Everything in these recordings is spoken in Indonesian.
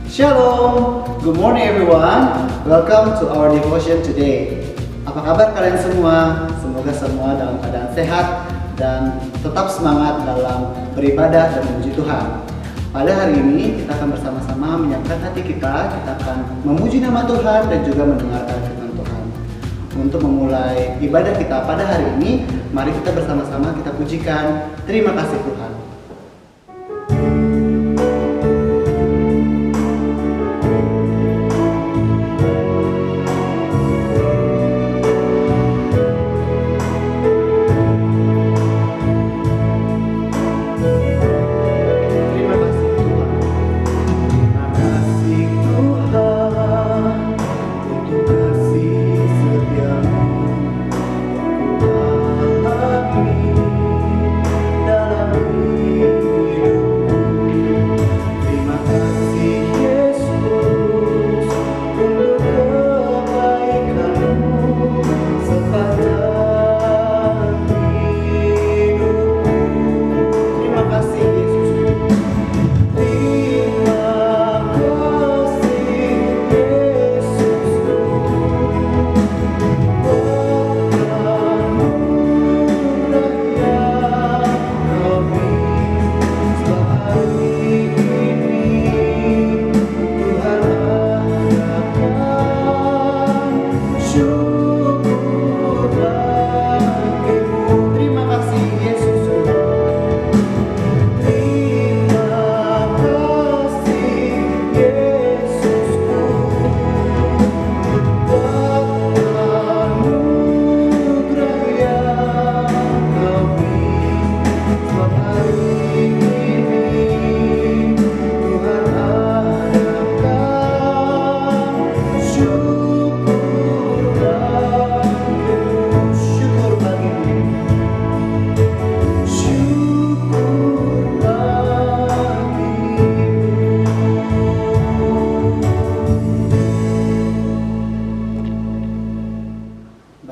Shalom, good morning everyone. Welcome to our devotion today. Apa kabar kalian semua? Semoga semua dalam keadaan sehat dan tetap semangat dalam beribadah dan memuji Tuhan. Pada hari ini kita akan bersama-sama menyiapkan hati kita akan memuji nama Tuhan dan juga mendengarkan firman Tuhan. Untuk memulai ibadah kita pada hari ini, mari kita bersama-sama kita pujikan. Terima kasih Tuhan.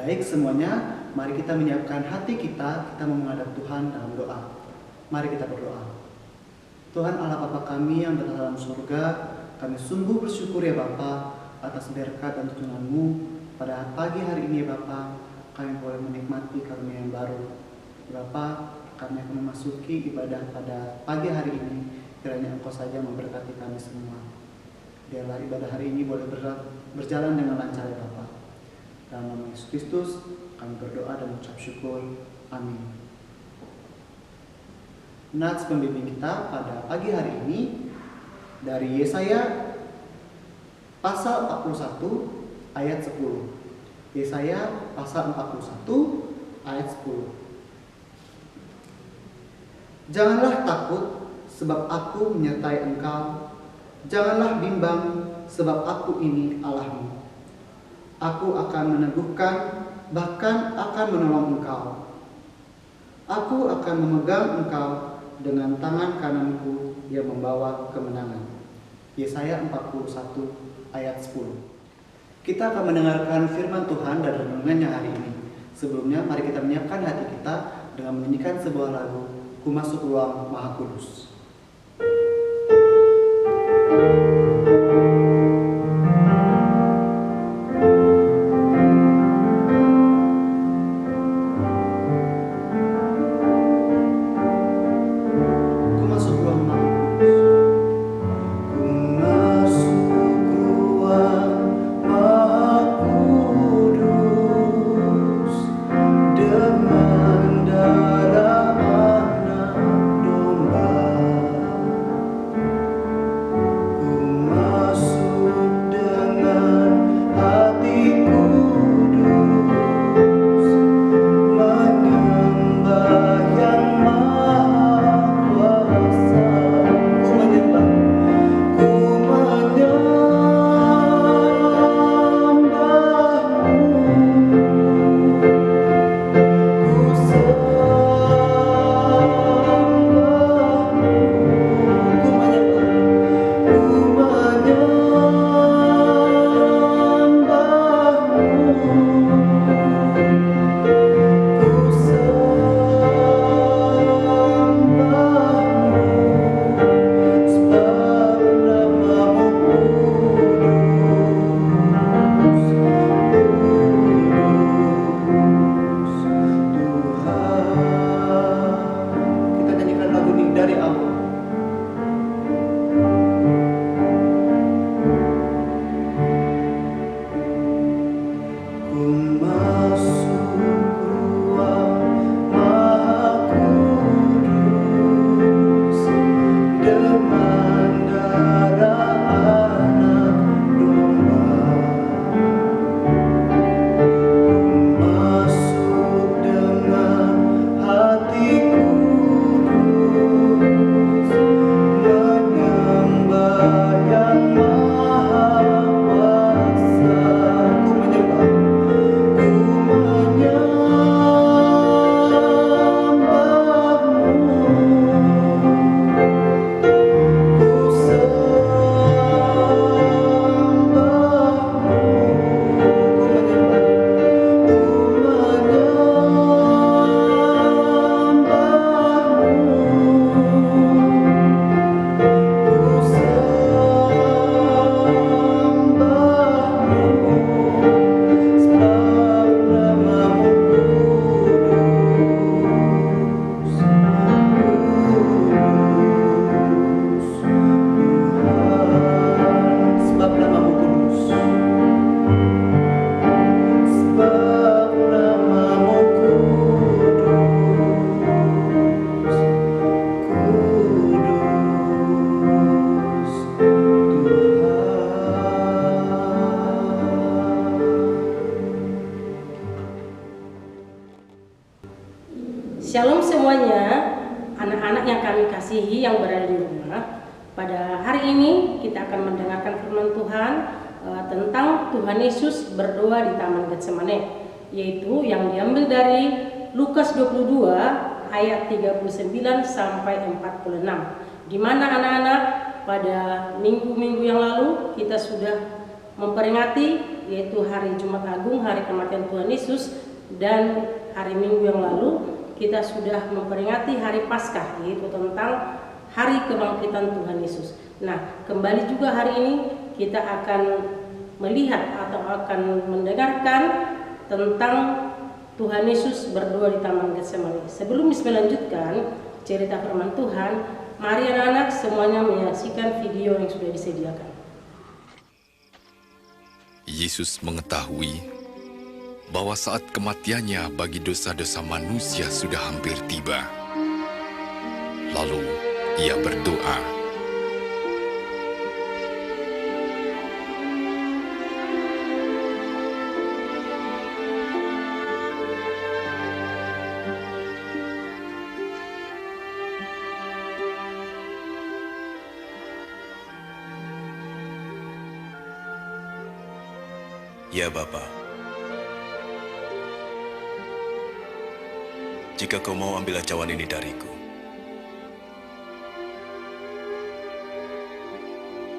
Baik semuanya, mari kita menyiapkan hati kita menghadap Tuhan dalam doa. Mari kita berdoa. Tuhan Allah Bapa kami yang berada dalam surga, kami sungguh bersyukur ya Bapa atas berkat dan tuntunan-Mu pada pagi hari ini ya Bapa. Kami boleh menikmati karunia yang baru. Bapa, kami akan memasuki ibadah pada pagi hari ini. Kiranya Engkau saja memberkati kami semua. Biarlah ibadah hari ini boleh berjalan dengan lancar ya Bapa. Dalam nama Yesus Kristus, kami berdoa dan mengucap syukur. Amin. Nats pembimbing kita pada pagi hari ini dari Yesaya pasal 41 ayat 10. Yesaya pasal 41 ayat 10. Janganlah takut sebab aku menyertai engkau. Janganlah bimbang sebab aku ini Allahmu. Aku akan meneguhkan, bahkan akan menolong engkau. Aku akan memegang engkau dengan tangan kananku yang membawa kemenangan. Yesaya 41 ayat 10. Kita akan mendengarkan firman Tuhan dan renungannya hari ini. Sebelumnya mari kita menyiapkan hati kita dengan menyanyikan sebuah lagu, Ku Masuk Ruang Maha Kudus. Demam darah anak domba. Pada hari ini kita akan mendengarkan firman Tuhan tentang Tuhan Yesus berdoa di Taman Getsemane, yaitu yang diambil dari Lukas 22 ayat 39 sampai 46, di mana anak-anak pada minggu-minggu yang lalu kita sudah memperingati yaitu hari Jumat Agung, hari kematian Tuhan Yesus, dan hari Minggu yang lalu kita sudah memperingati hari Paskah, yaitu tentang hari kebangkitan Tuhan Yesus. Nah, kembali juga hari ini kita akan melihat atau akan mendengarkan tentang Tuhan Yesus berdoa di Taman Getsemane. Sebelum melanjutkan cerita firman Tuhan, mari anak-anak semuanya menyaksikan video yang sudah disediakan. Yesus mengetahui bahwa saat kematiannya bagi dosa-dosa manusia sudah hampir tiba. Lalu ia berdoa, "Ya Bapa, jika kau mau ambillah cawan ini dariku.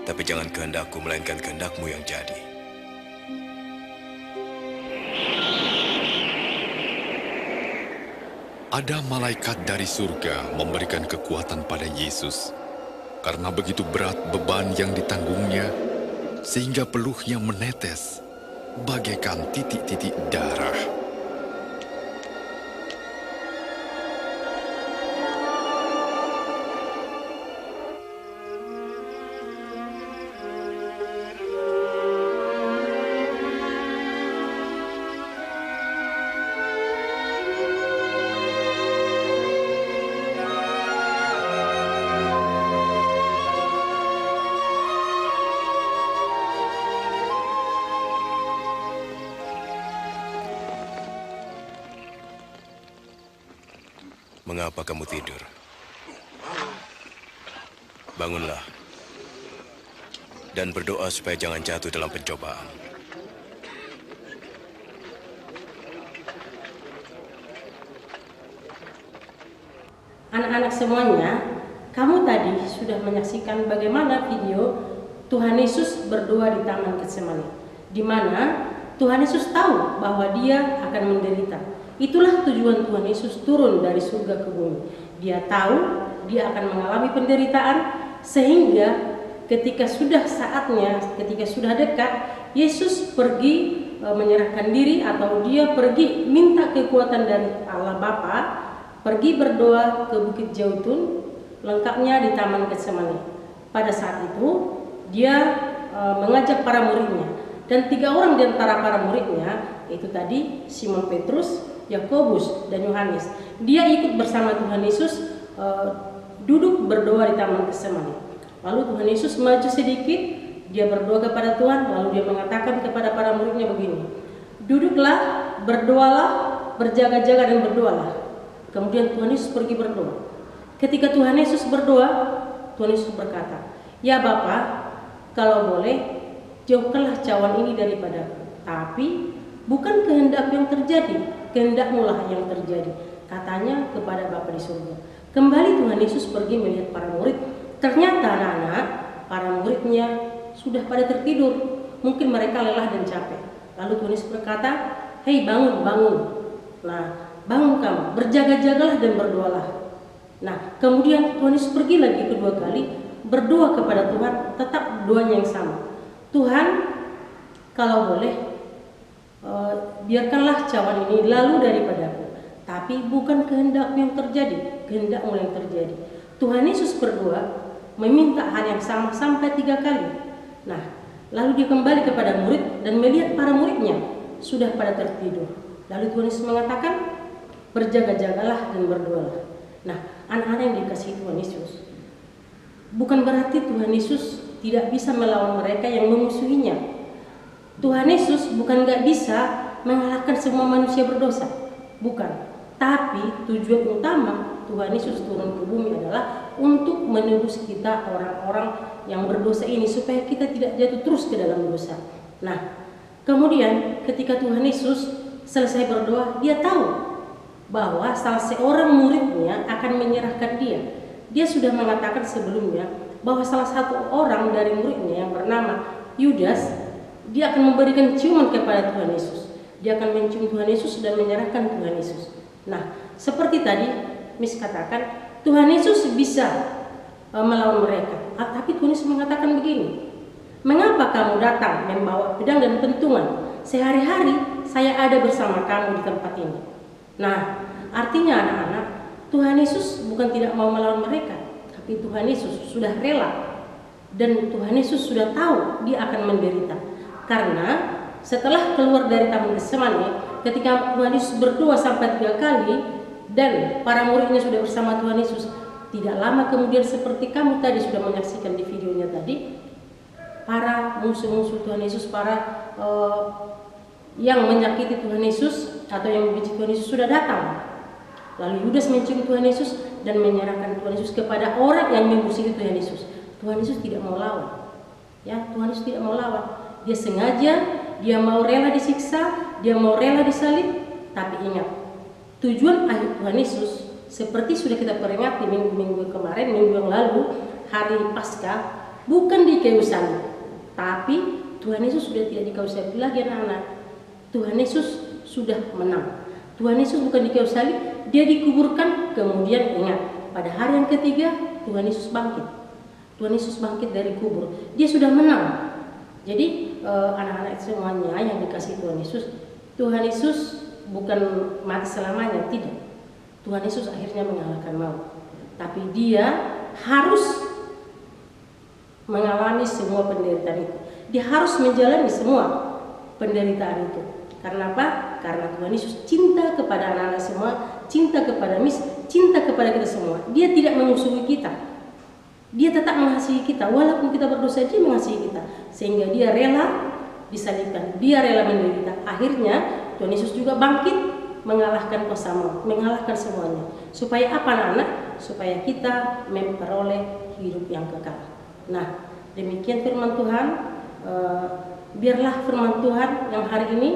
Tapi jangan kehendakku, melainkan kehendakmu yang jadi." ada malaikat dari surga memberikan kekuatan pada Yesus. Karena begitu berat beban yang ditanggungnya, sehingga peluhnya menetes bagaikan titik-titik darah. "Mengapa kamu tidur? Bangunlah dan berdoa supaya jangan jatuh dalam pencobaan." Anak-anak semuanya, kamu tadi sudah menyaksikan bagaimana video Tuhan Yesus berdoa di Taman Getsemane, di mana Tuhan Yesus tahu bahwa Dia akan menderita. Itulah tujuan Tuhan Yesus turun dari surga ke bumi. Dia tahu Dia akan mengalami penderitaan, sehingga ketika sudah saatnya, ketika sudah dekat, Yesus pergi menyerahkan diri, atau Dia pergi minta kekuatan dari Allah Bapa, pergi berdoa ke Bukit Zaitun, lengkapnya di Taman Getsemane. Pada saat itu Dia mengajak para muridnya, dan 3 orang di antara para muridnya, yaitu tadi Simon Petrus, Yakobus, dan Yohanes, dia ikut bersama Tuhan Yesus duduk berdoa di Taman Getsemane. Lalu Tuhan Yesus maju sedikit, dia berdoa kepada Tuhan, lalu dia mengatakan kepada para muridnya begini, "Duduklah, berdoalah, berjaga-jaga dan berdoalah." Kemudian Tuhan Yesus pergi berdoa. Ketika Tuhan Yesus berdoa, Tuhan Yesus berkata, "Ya Bapa, kalau boleh, jauhkanlah cawan ini daripadaku. Tapi bukan kehendak yang terjadi, kehendakmu lah yang terjadi," katanya kepada Bapa di surga. Kembali Tuhan Yesus pergi melihat para murid. Ternyata anak-anak, para muridnya sudah pada tertidur. Mungkin mereka lelah dan capek. Lalu Tuhan Yesus berkata, "Hei, bangun, bangun. Nah, bangun kamu, berjaga-jagalah dan berdoalah." Nah, kemudian Tuhan Yesus pergi lagi kedua kali berdoa kepada Tuhan, tetap doanya yang sama. "Tuhan, kalau boleh, biarkanlah cawan ini lalu daripadaku, tapi bukan kehendak yang terjadi, kehendakmu yang terjadi." Tuhan Yesus berdoa meminta hal yang sama sampai 3 kali. Nah, lalu dia kembali kepada murid dan melihat para muridnya sudah pada tertidur. Lalu Tuhan Yesus mengatakan, "Berjaga-jagalah dan berdoalah." Nah, anak-anak yang dikasihi Tuhan Yesus, bukan berarti Tuhan Yesus tidak bisa melawan mereka yang memusuhinya. Tuhan Yesus bukan gak bisa mengalahkan semua manusia berdosa, bukan. Tapi tujuan utama Tuhan Yesus turun ke bumi adalah untuk menebus kita orang-orang yang berdosa ini supaya kita tidak jatuh terus ke dalam dosa. Nah, kemudian ketika Tuhan Yesus selesai berdoa, dia tahu bahwa salah seorang muridnya akan menyerahkan dia. Dia sudah mengatakan sebelumnya bahwa salah satu orang dari muridnya yang bernama Yudas, dia akan memberikan ciuman kepada Tuhan Yesus. Dia akan mencium Tuhan Yesus dan menyerahkan Tuhan Yesus. Nah, seperti tadi Miss katakan, Tuhan Yesus bisa melawan mereka. Tapi Tuhan Yesus mengatakan begini, mengapa kamu datang membawa pedang dan pentungan? Sehari-hari saya ada bersama kamu di tempat ini. Nah, artinya anak-anak, Tuhan Yesus bukan tidak mau melawan mereka, tapi Tuhan Yesus sudah rela dan Tuhan Yesus sudah tahu dia akan menderita. Karena setelah keluar dari Taman Getsemani, ketika Tuhan Yesus berdoa sampai 3 kali dan para muridnya sudah bersama Tuhan Yesus, tidak lama kemudian seperti kamu tadi sudah menyaksikan di videonya tadi, para musuh-musuh Tuhan Yesus, para yang menyakiti Tuhan Yesus atau yang membenci Tuhan Yesus sudah datang. Lalu Yudas mencium Tuhan Yesus dan menyerahkan Tuhan Yesus kepada orang yang memusuhi Tuhan Yesus. Tuhan Yesus tidak mau lawan. Ya, Tuhan Yesus tidak mau lawan. Dia sengaja, dia mau rela disiksa, dia mau rela disalib. Tapi ingat, tujuan akhir Tuhan Yesus seperti sudah kita peringati minggu-minggu kemarin, minggu yang lalu, hari Paskah, bukan di kayu salib. Tapi Tuhan Yesus sudah tidak di kayu salib lagi, anak-anak. Tuhan Yesus sudah menang. Tuhan Yesus bukan di kayu salib, dia dikuburkan. Kemudian ingat, pada hari yang ketiga Tuhan Yesus bangkit. Tuhan Yesus bangkit dari kubur. Dia sudah menang. Jadi anak-anak semuanya yang dikasih Tuhan Yesus, Tuhan Yesus bukan mati selamanya, tidak. Tuhan Yesus akhirnya mengalahkan maut. Tapi dia harus mengalami semua penderitaan itu. Dia harus menjalani semua penderitaan itu. Karena apa? Karena Tuhan Yesus cinta kepada anak-anak semua, cinta kepada Miss, cinta kepada kita semua. Dia tidak memusuhi kita. Dia tetap mengasihi kita, walaupun kita berdosa, dia mengasihi kita. Sehingga dia rela disalibkan, dia rela menderita. Akhirnya Tuhan Yesus juga bangkit, mengalahkan kuasa maut, mengalahkan semuanya. Supaya apa, anak-anak? Supaya kita memperoleh hidup yang kekal. Nah, demikian firman Tuhan. Biarlah firman Tuhan yang hari ini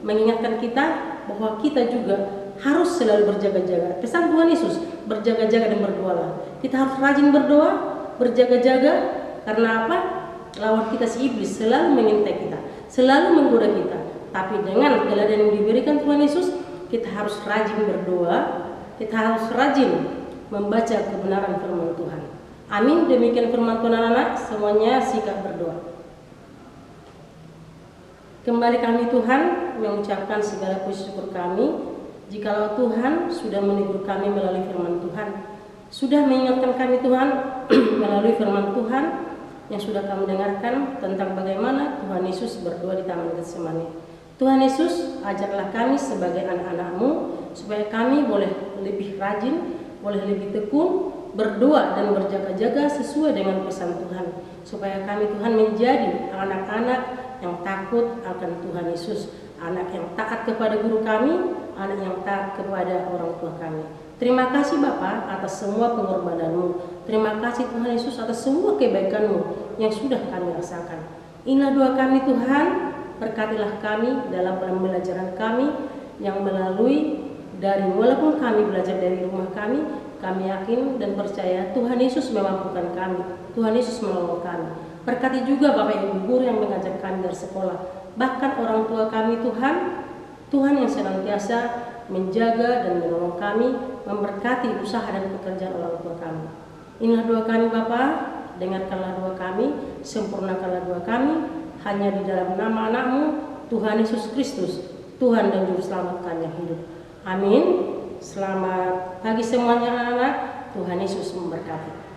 mengingatkan kita bahwa kita juga harus selalu berjaga-jaga. Pesan Tuhan Yesus, berjaga-jaga dan berdoalah. Kita harus rajin berdoa, berjaga-jaga. Karena apa? Lawan kita si iblis selalu mengintai kita, selalu menggoda kita. Tapi dengan teladan yang diberikan Tuhan Yesus, kita harus rajin berdoa, kita harus rajin membaca kebenaran firman Tuhan. Amin. Demikian firman Tuhan, anak-anak. Semuanya sikap berdoa. Kembali kami Tuhan mengucapkan segala puji syukur kami, jikalau Tuhan sudah menegur kami melalui firman Tuhan, sudah mengingatkan kami Tuhan melalui firman Tuhan yang sudah kami dengarkan tentang bagaimana Tuhan Yesus berdoa di Taman Getsemani. Tuhan Yesus, ajarlah kami sebagai anak-anak-Mu supaya kami boleh lebih rajin, boleh lebih tekun berdoa dan berjaga-jaga sesuai dengan pesan Tuhan, supaya kami Tuhan menjadi anak-anak yang takut akan Tuhan Yesus, anak yang taat kepada guru kami, anak yang taat kepada orang tua kami. Terima kasih Bapa atas semua pengorbanan-Mu. Terima kasih Tuhan Yesus atas semua kebaikan-Mu yang sudah kami rasakan. Inilah doa kami Tuhan, berkatilah kami dalam pembelajaran kami yang melalui dari walaupun kami belajar dari rumah kami yakin dan percaya Tuhan Yesus memampukan kami, Tuhan Yesus menolong kami. Berkati juga Bapak Ibu guru yang mengajar kami dari sekolah, bahkan orang tua kami Tuhan yang senantiasa menjaga dan menolong kami, memberkati usaha dan pekerjaan orang tua kami. Inilah doa kami Bapa, dengarkanlah doa kami, sempurnakanlah doa kami, hanya di dalam nama anak-Mu, Tuhan Yesus Kristus, Tuhan dan Juru Selamat kami yang hidup. Amin. Selamat pagi semuanya anak-anak, Tuhan Yesus memberkati.